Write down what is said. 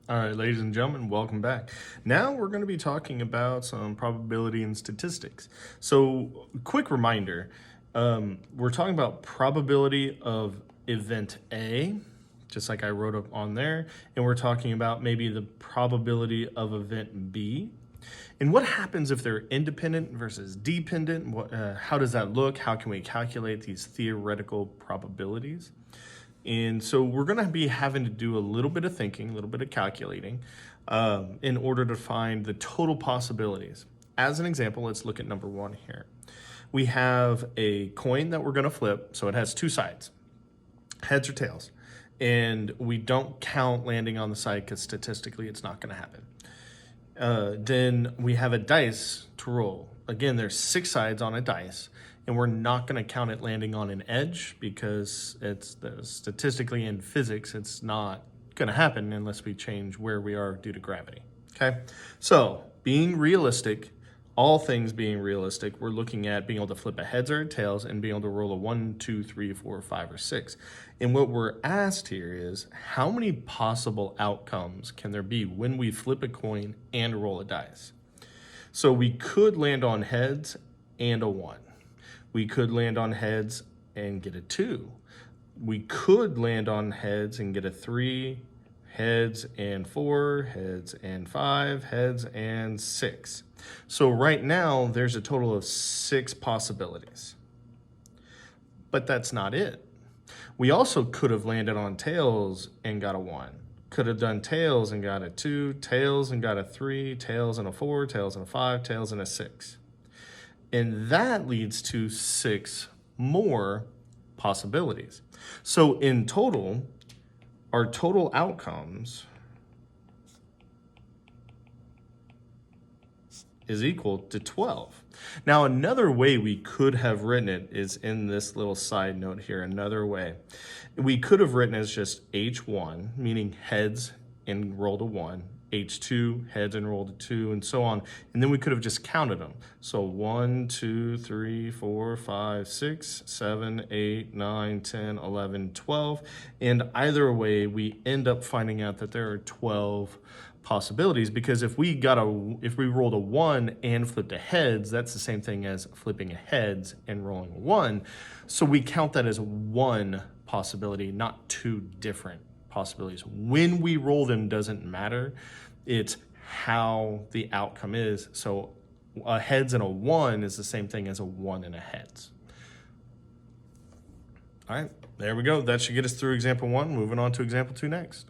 All right, ladies and gentlemen, welcome back. Now we're going to be talking about some probability and statistics. So, quick reminder, we're talking about probability of event A, just like I wrote up on there, and we're talking about maybe the probability of event B. And what happens if they're independent versus dependent? How does that look? How can we calculate these theoretical probabilities? And so we're going to be having to do a little bit of thinking, a little bit of calculating in order to find the total possibilities. As an example, let's look at number one here. We have a coin that we're going to flip. So it has two sides, heads or tails. And we don't count landing on the side because statistically it's not going to happen. Then we have a dice to roll. Again, there's 6 sides on a dice, and we're not going to count it landing on an edge because it's statistically in physics, it's not going to happen unless we change where we are due to gravity. Okay, so being realistic, all things being realistic, we're looking at being able to flip a heads or a tails and being able to roll a 1, 2, 3, 4, 5, or 6. And what we're asked here is how many possible outcomes can there be when we flip a coin and roll a dice? So we could land on heads and a 1. We could land on heads and get a 2. We could land on heads and get a 3, heads and 4, heads and 5, heads and 6. So right now, there's a total of 6 possibilities. But that's not it. We also could have landed on tails and got a 1. Could have done tails and got a 2, tails and got a 3, tails and a 4, tails and a 5, tails and a 6. And that leads to 6 more possibilities. So in total, our total outcomes is equal to 12. Now, another way we could have written it is in this little side note here, another way. We could have written as just H1, meaning heads and rolled a 1, H2, heads and rolled a 2, and so on. And then we could have just counted them. So 1, 2, 3, 4, 5, 6, 7, 8, 9, 10, 11, 12. And either way, we end up finding out that there are 12 possibilities, because if we rolled a 1 and flipped a heads, that's the same thing as flipping a heads and rolling a 1. So we count that as one possibility, not 2 different possibilities. When we roll them doesn't matter. It's how the outcome is. So a heads and a 1 is the same thing as a 1 and a heads. All right, there we go. That should get us through example 1. Moving on to example 2 next.